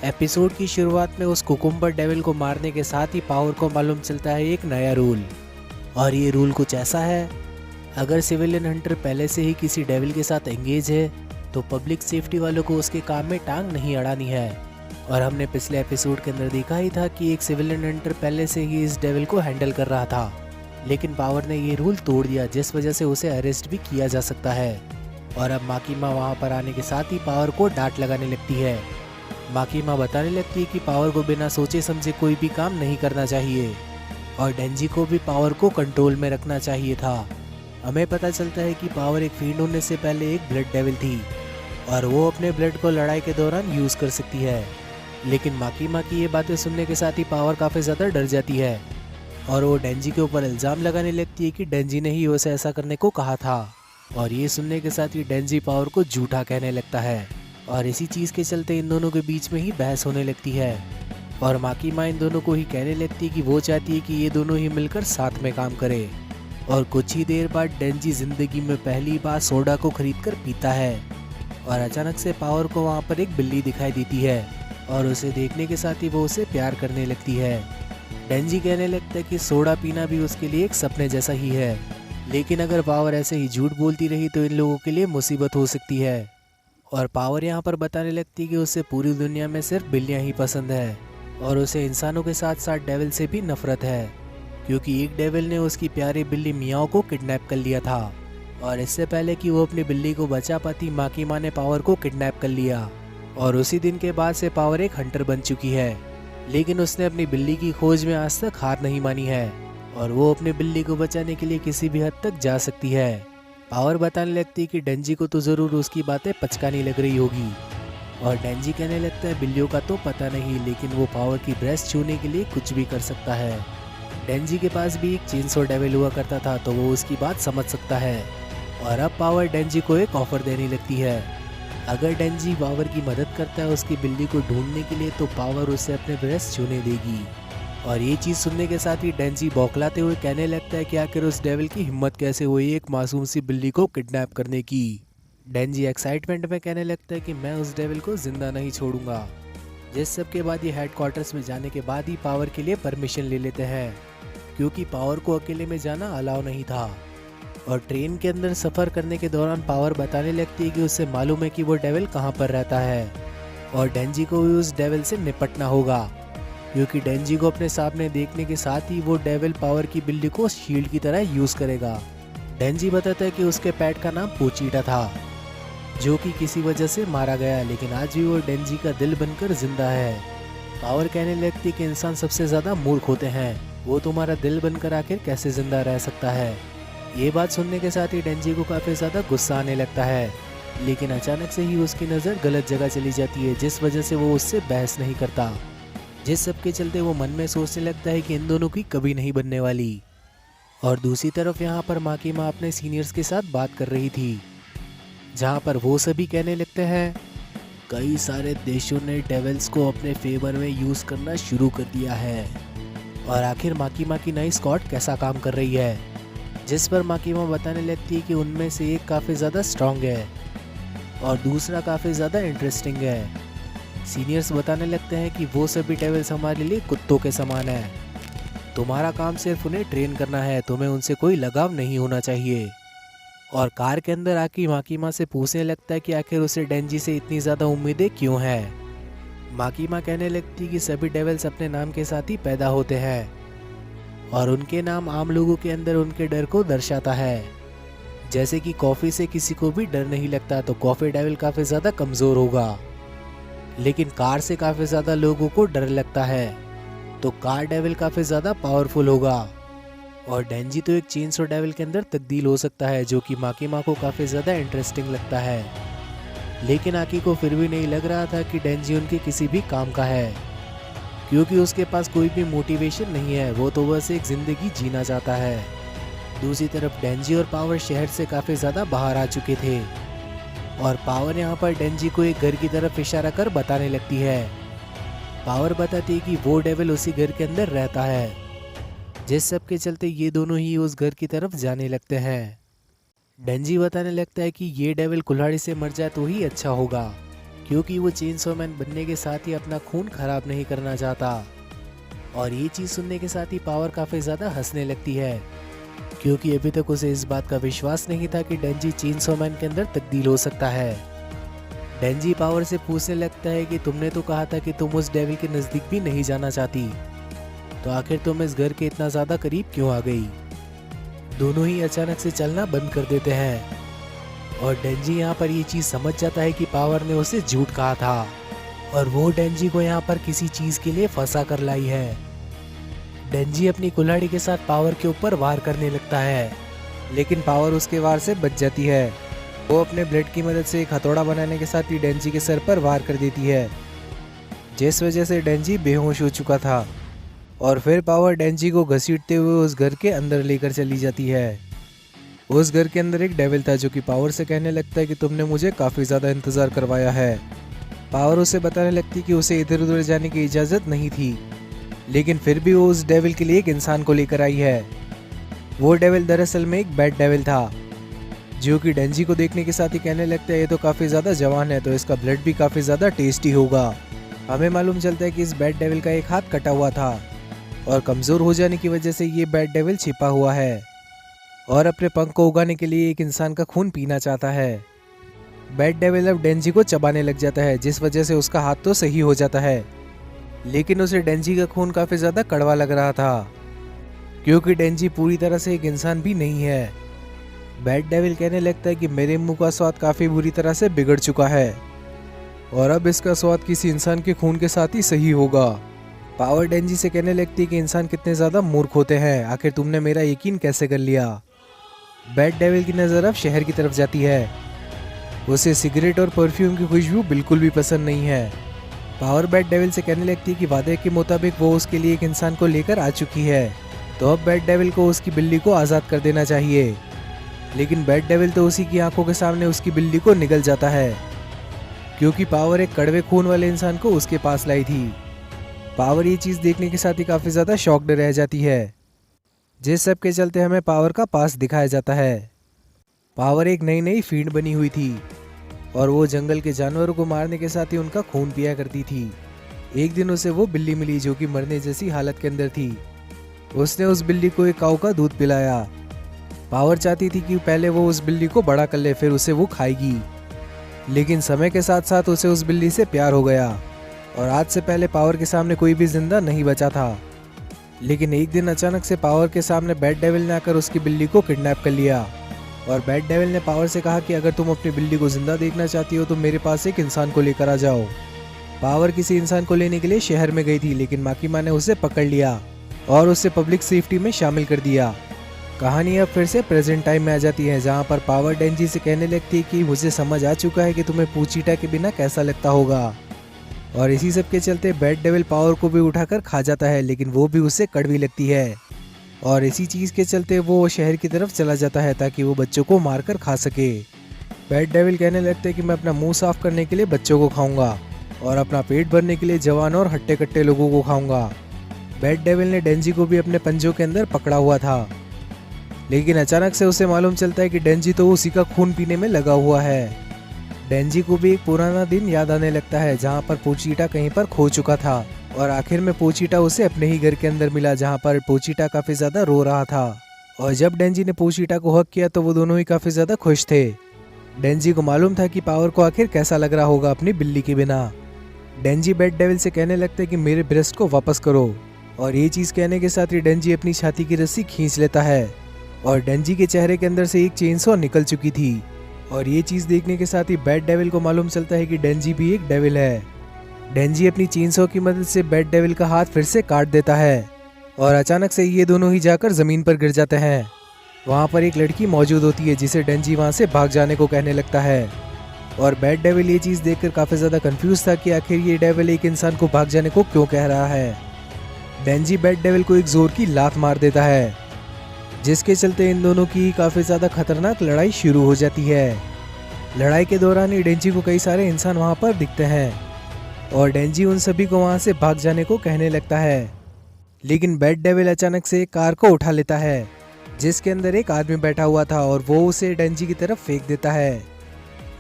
Episode की शुरुआत में उस कुकुम्बर डेविल को मारने के साथ ही पावर को मालूम चलता है एक नया रूल। और ये रूल कुछ ऐसा है, अगर सिविलियन हंटर पहले से ही किसी डेविल के साथ एंगेज है तो पब्लिक सेफ्टी वालों को उसके काम में टांग नहीं अड़ानी है। और हमने पिछले एपिसोड के अंदर देखा ही था कि एक सिविलियन हंटर पहले से ही इस डेविल को हैंडल कर रहा था, लेकिन पावर ने ये रूल तोड़ दिया जिस वजह से उसे अरेस्ट भी किया जा सकता है। और अब माकीमा वहाँ पर आने के साथ ही पावर को डांट लगाने लगती है। माकीमा बताने लगती है कि पावर को बिना सोचे समझे कोई भी काम नहीं करना चाहिए और डेंजी को भी पावर को कंट्रोल में रखना चाहिए था। हमें पता चलता है कि पावर एक फील्ड होने से पहले एक ब्लड डेविल थी और वो अपने ब्लड को लड़ाई के दौरान यूज़ कर सकती है। लेकिन माकीमा की ये बातें सुनने के साथ ही पावर काफ़ी ज़्यादा डर जाती है और वो डेंजी के ऊपर इल्ज़ाम लगाने लगती है कि डेंजी ने ही उसे ऐसा करने को कहा था। और ये सुनने के साथ ही डेंजी पावर को झूठा कहने लगता है और इसी चीज़ के चलते इन दोनों के बीच में ही बहस होने लगती है। और माकीमा इन दोनों को ही कहने लगती है कि वो चाहती है कि ये दोनों ही मिलकर साथ में काम करें। और कुछ ही देर बाद डेंजी ज़िंदगी में पहली बार सोडा को खरीद कर पीता है और अचानक से पावर को वहाँ पर एक बिल्ली दिखाई देती है और उसे देखने के साथ ही वो उसे प्यार करने लगती है। डेंजी कहने लगता है कि सोडा पीना भी उसके लिए एक सपने जैसा ही है, लेकिन अगर पावर ऐसे ही झूठ बोलती रही तो इन लोगों के लिए मुसीबत हो सकती है। और पावर यहाँ पर बताने लगती है कि उसे पूरी दुनिया में सिर्फ बिल्लियाँ ही पसंद है और उसे इंसानों के साथ साथ डेविल से भी नफरत है, क्योंकि एक डेविल ने उसकी प्यारी बिल्ली मियाओ को किडनैप कर लिया था। और इससे पहले कि वो अपनी बिल्ली को बचा पाती, माकीमा ने पावर को किडनैप कर लिया और उसी दिन के बाद से पावर एक हंटर बन चुकी है। लेकिन उसने अपनी बिल्ली की खोज में आज तक हार नहीं मानी है और वो अपनी बिल्ली को बचाने के लिए किसी भी हद तक जा सकती है। पावर बताने लगती है कि डेंजी को तो ज़रूर उसकी बातें पचकानी लग रही होगी और डेंजी कहने लगता है बिल्लियों का तो पता नहीं, लेकिन वो पावर की ब्रेस्ट छूने के लिए कुछ भी कर सकता है। डेंजी के पास भी एक चेनसो डेविल हुआ करता था तो वो उसकी बात समझ सकता है। और अब पावर डेंजी को एक ऑफर देने लगती है, अगर डेंजी पावर की मदद करता है उसकी बिल्ली को ढूंढने के लिए तो पावर उसे अपने ब्रेस्ट छूने देगी। और ये चीज़ सुनने के साथ ही डेंजी बौखलाते हुए कहने लगता है कि आखिर उस डेविल की हिम्मत कैसे हुई एक मासूम सी बिल्ली को किडनैप करने की। डेंजी एक्साइटमेंट में कहने लगता है कि मैं उस डेविल को जिंदा नहीं छोड़ूंगा। जिस सब के बाद ये हेडक्वार्टर्स में जाने के बाद ही पावर के लिए परमिशन ले लेते हैं, क्योंकि पावर को अकेले में जाना अलाउ नहीं था। और ट्रेन के अंदर सफ़र करने के दौरान पावर बताने लगती है कि उसे मालूम है कि वो डेविल कहाँ पर रहता है और डेंजी को भी उस डेविल से निपटना होगा, क्योंकि डेंजी को अपने सामने देखने के साथ ही वो डेविल पावर की बिल्ली को शील्ड की तरह यूज़ करेगा। डेंजी बताता है कि उसके पेट का नाम पोचीटा था, जो कि किसी वजह से मारा गया, लेकिन आज भी वो डेंजी का दिल बनकर जिंदा है। पावर कहने लगती है कि इंसान सबसे ज़्यादा मूर्ख होते हैं, वो तुम्हारा दिल बनकर आखिर कैसे जिंदा रह सकता है। ये बात सुनने के साथ ही डेंजी को काफ़ी ज़्यादा गुस्सा आने लगता है, लेकिन अचानक से ही उसकी नज़र गलत जगह चली जाती है जिस वजह से वो उससे बहस नहीं करता, जिस सब के चलते वो मन में सोचने लगता है कि इन दोनों की कभी नहीं बनने वाली। और दूसरी तरफ यहाँ पर माकीमा अपने सीनियर्स के साथ बात कर रही थी, जहाँ पर वो सभी कहने लगते हैं कई सारे देशों ने डेविल्स को अपने फेवर में यूज़ करना शुरू कर दिया है और आखिर माकीमा की नई स्क्वाड कैसा काम कर रही है। जिस पर माकीमा बताने लगती है कि उनमें से एक काफ़ी ज़्यादा स्ट्रांग है और दूसरा काफ़ी ज़्यादा इंटरेस्टिंग है। सीनियर्स बताने लगते हैं कि वो सभी डेविल्स हमारे लिए कुत्तों के समान है, तुम्हारा काम सिर्फ उन्हें ट्रेन करना है, तुम्हें उनसे कोई लगाव नहीं होना चाहिए। और कार के अंदर आके माकीमा से पूछने लगता है कि आखिर उसे डेंजी से इतनी ज़्यादा उम्मीदें क्यों हैं। माकीमा कहने लगती है कि सभी डेविल्स अपने नाम के साथ ही पैदा होते हैं और उनके नाम आम लोगों के अंदर उनके डर को दर्शाता है। जैसे कि कॉफ़ी से किसी को भी डर नहीं लगता तो कॉफ़ी डेविल काफ़ी ज़्यादा कमज़ोर होगा, लेकिन कार से काफ़ी ज़्यादा लोगों को डर लगता है तो कार डेविल काफ़ी ज़्यादा पावरफुल होगा। और डेंजी तो एक चेनसो डेविल के अंदर तब्दील हो सकता है, जो कि माकीमा को काफ़ी ज़्यादा इंटरेस्टिंग लगता है। लेकिन आकी को फिर भी नहीं लग रहा था कि डेंजी उनके किसी भी काम का है, क्योंकि उसके पास कोई भी मोटिवेशन नहीं है, वो तो बस एक ज़िंदगी जीना चाहता है। दूसरी तरफ डेंजी और पावर शहर से काफ़ी ज़्यादा बाहर आ चुके थे और पावर यहाँ पर डेंजी को एक घर की तरफ इशारा कर बताने लगती है। पावर बताती है कि वो डेविल उसी घर के अंदर रहता है, जिस सब के चलते ये दोनों ही उस घर की तरफ जाने लगते हैं। डेंजी बताने लगता है कि ये डेविल कुल्हाड़ी से मर जाए तो ही अच्छा होगा, क्योंकि वो चेनसो मैन बनने के साथ ही अपना खून खराब नहीं करना चाहता। और ये चीज़ सुनने के साथ ही पावर काफ़ी ज़्यादा हंसने लगती है, क्योंकि अभी तक उसे इस बात का विश्वास नहीं था कि डेंजी चेनसो मैन के अंदर तब्दील हो सकता है। डेंजी पावर से पूछने लगता है कि तुमने तो कहा था कि तुम उस डेविल के नज़दीक भी नहीं जाना चाहती, तो आखिर तुम इस घर के इतना ज़्यादा करीब क्यों आ गई। दोनों ही अचानक से चलना बंद कर देते हैं और डेंजी यहाँ पर ये चीज़ समझ जाता है कि पावर ने उसे झूठ कहा था और वो डेंजी को यहाँ पर किसी चीज़ के लिए फंसा कर लाई है। डेंजी अपनी कुल्हाड़ी के साथ पावर के ऊपर वार करने लगता है, लेकिन पावर उसके वार से बच जाती है। वो अपने ब्लेड की मदद से एक हथौड़ा बनाने के साथ ही डेंजी के सर पर वार कर देती है, जिस वजह से डेंजी बेहोश हो चुका था। और फिर पावर डेंजी को घसीटते हुए उस घर के अंदर लेकर चली जाती है। उस घर के अंदर एक डेविल था जो कि पावर से कहने लगता है कि तुमने मुझे काफ़ी ज़्यादा इंतज़ार करवाया है। पावर उसे बताने लगती कि उसे इधर उधर जाने की इजाज़त नहीं थी, लेकिन फिर भी वो उस डेविल के लिए एक इंसान को लेकर आई है। वो डेविल दरअसल में एक बैड डेविल था, जो कि डेंजी को देखने के साथ ही कहने लगता है ये तो काफ़ी ज़्यादा जवान है, तो इसका ब्लड भी काफ़ी ज़्यादा टेस्टी होगा। हमें मालूम चलता है कि इस बैड डेविल का एक हाथ कटा हुआ था और कमज़ोर हो जाने की वजह से ये बैड डेविल छिपा हुआ है और अपने पंख को उगाने के लिए एक इंसान का खून पीना चाहता है। बैड डेविल अब डेंजी को चबाने लग जाता है, जिस वजह से उसका हाथ तो सही हो जाता है, लेकिन उसे डेंजी का खून काफ़ी ज़्यादा कड़वा लग रहा था, क्योंकि डेंजी पूरी तरह से एक इंसान भी नहीं है। बैड डेविल कहने लगता है कि मेरे मुंह का स्वाद काफ़ी बुरी तरह से बिगड़ चुका है और अब इसका स्वाद किसी इंसान के खून के साथ ही सही होगा। पावर डेंजी से कहने लगती है कि इंसान कितने ज़्यादा मूर्ख होते हैं, आखिर तुमने मेरा यकीन कैसे कर लिया। बैड डेविल की नज़र अब शहर की तरफ जाती है। उसे सिगरेट और परफ्यूम की खुशबू बिल्कुल भी पसंद नहीं है। पावर बैड डेविल से कहने लगती है कि वादे के मुताबिक वो उसके लिए एक इंसान को लेकर आ चुकी है, तो अब बैड डेविल को उसकी बिल्ली को आज़ाद कर देना चाहिए। लेकिन बैड डेविल तो उसी की आंखों के सामने उसकी बिल्ली को निगल जाता है, क्योंकि पावर एक कड़वे खून वाले इंसान को उसके पास लाई थी। पावर ये चीज़ देखने के साथ ही काफ़ी ज़्यादा शॉक्ड रह जाती है, जिस सब के चलते हमें पावर का पास दिखाया जाता है। पावर एक नई नई फील्ड बनी हुई थी और वो जंगल के जानवरों को मारने के साथ ही उनका खून पिया करती थी। एक दिन उसे वो बिल्ली मिली जो कि मरने जैसी हालत के अंदर थी। उसने उस बिल्ली को एक काऊ का दूध पिलाया। पावर चाहती थी कि पहले वो उस बिल्ली को बड़ा कर ले, फिर उसे वो खाएगी, लेकिन समय के साथ साथ उसे उस बिल्ली से प्यार हो गया और आज से पहले पावर के सामने कोई भी जिंदा नहीं बचा था। लेकिन एक दिन अचानक से पावर के सामने बैड डेविल ने आकर उसकी बिल्ली को किडनैप कर लिया और बैड डेविल ने पावर से कहा कि अगर तुम अपनी बिल्ली को जिंदा देखना चाहती हो तो मेरे पास एक इंसान को लेकर आ जाओ। पावर किसी इंसान को लेने के लिए शहर में गई थी, लेकिन माकी माँ ने उसे पकड़ लिया और उसे पब्लिक सेफ्टी में शामिल कर दिया। कहानी अब फिर से प्रेजेंट टाइम में आ जाती है, जहाँ पर पावर डेंजी से कहने लगती है कि मुझे समझ आ चुका है कि तुम्हें पूचीटा के बिना कैसा लगता होगा। और इसी सब के चलते बैड डेविल पावर को भी उठाकर खा जाता है, लेकिन वो भी उसे कड़वी लगती है और इसी चीज़ के चलते वो शहर की तरफ चला जाता है ताकि वो बच्चों को मारकर खा सके। बैड डेविल कहने लगते हैं कि मैं अपना मुंह साफ करने के लिए बच्चों को खाऊंगा और अपना पेट भरने के लिए जवान और हट्टे कट्टे लोगों को खाऊंगा। बैड डेविल ने डेंजी को भी अपने पंजों के अंदर पकड़ा हुआ था, लेकिन अचानक से उसे मालूम चलता है कि डेंजी तो उसी का खून पीने में लगा हुआ है। डेंजी को भी एक पुराना दिन याद आने लगता है, जहाँ पर पोचीटा कहीं पर खो चुका था और आखिर में पोचीटा उसे अपने ही घर के अंदर मिला, जहाँ पर पोचीटा काफ़ी ज़्यादा रो रहा था। और जब डेंजी ने पोचीटा को हक किया तो वो दोनों ही काफ़ी ज़्यादा खुश थे। डेंजी को मालूम था कि पावर को आखिर कैसा लग रहा होगा अपनी बिल्ली के बिना। डेंजी बैड डेविल से कहने लगता है कि मेरे ब्रेस्ट को वापस करो, और ये चीज़ कहने के साथ ही डेंजी अपनी छाती की रस्सी खींच लेता है और डेंजी के चेहरे के अंदर से एक चेनसॉ निकल चुकी थी। और ये चीज़ देखने के साथ ही बैड डेविल को मालूम चलता है कि डेंजी भी एक डेविल है। डेंजी अपनी चेनसॉ की मदद से बैड डेविल का हाथ फिर से काट देता है और अचानक से ये दोनों ही जाकर ज़मीन पर गिर जाते हैं। वहाँ पर एक लड़की मौजूद होती है जिसे डेंजी वहाँ से भाग जाने को कहने लगता है और बैड डेविल ये चीज़ देखकर काफ़ी ज़्यादा कंफ्यूज था कि आखिर ये डेविल एक इंसान को भाग जाने को क्यों कह रहा है। डेंजी बैड डेविल को एक जोर की लात मार देता है, जिसके चलते इन दोनों की काफ़ी ज़्यादा खतरनाक लड़ाई शुरू हो जाती है। लड़ाई के दौरान ही डेंजी को कई सारे इंसान वहाँ पर दिखते हैं और डेंजी उन सभी को वहाँ से भाग जाने को कहने लगता है, लेकिन बैड डेविल अचानक से एक कार को उठा लेता है जिसके अंदर एक आदमी बैठा हुआ था और वो उसे डेंजी की तरफ फेंक देता है।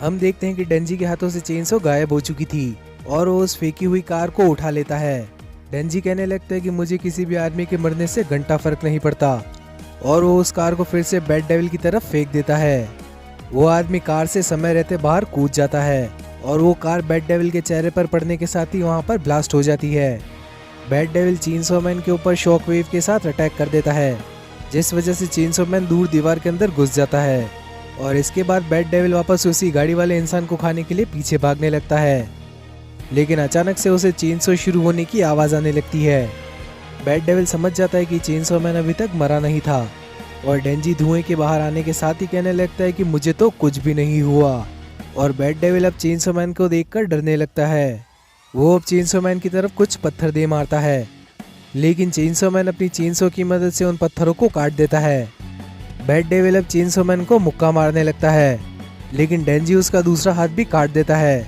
हम देखते हैं कि डेंजी के हाथों से चेनसो गायब हो चुकी थी और वो उस फेंकी हुई कार को उठा लेता है। डेंजी कहने लगता है कि मुझे किसी भी आदमी के मरने से घंटा फर्क नहीं पड़ता और वो उस कार को फिर से बैट डेविल की तरफ फेंक देता है। वो आदमी कार से समय रहते बाहर कूद जाता है और वो कार बैट डेविल के चेहरे पर पड़ने के साथ ही वहाँ पर ब्लास्ट हो जाती है। बैट डेविल चेनसो मैन के ऊपर शॉक वेव के साथ अटैक कर देता है, जिस वजह से चेनसो मैन दूर दीवार के अंदर घुस जाता है और इसके बाद बैट डेविल वापस उसी गाड़ी वाले इंसान को खाने के लिए पीछे भागने लगता है। लेकिन अचानक से उसे चेनसो शुरू होने की आवाज़ आने लगती है। बैट डेविल समझ जाता है कि चेनसो मैन अभी तक मरा नहीं था और डेंजी धुएं के बाहर आने के साथ ही कहने लगता है कि मुझे तो कुछ भी नहीं हुआ और बैट डेविल अब चेनसो मैन को देखकर डरने लगता है। वो अब चेनसो मैन की तरफ कुछ पत्थर दे मारता है, लेकिन चेनसो मैन अपनी चेनसो की मदद से उन पत्थरों को काट देता है। बैट डेविल अब चेनसो मैन को मुक्का मारने लगता है, लेकिन डेंजी उसका दूसरा हाथ भी काट देता है।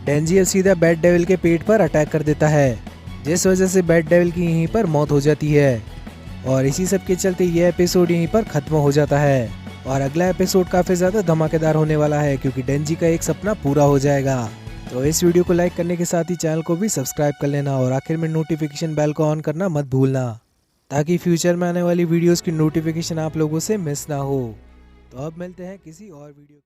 डेंजी अब सीधा बैट डेविल के पेट पर अटैक कर देता है, जिस वजह से बैट डेविल की यहीं पर मौत हो जाती है और इसी सब के चलते ये एपिसोड यहीं पर खत्म हो जाता है। और अगला एपिसोड काफ़ी ज़्यादा धमाकेदार होने वाला है क्योंकि डेंजी का एक सपना पूरा हो जाएगा। तो इस वीडियो को लाइक करने के साथ ही चैनल को भी सब्सक्राइब कर लेना और आखिर में नोटिफिकेशन बेल को ऑन करना मत भूलना, ताकि फ्यूचर में आने वाली वीडियोस की नोटिफिकेशन आप लोगों से मिस ना हो। तो अब मिलते हैं किसी और वीडियो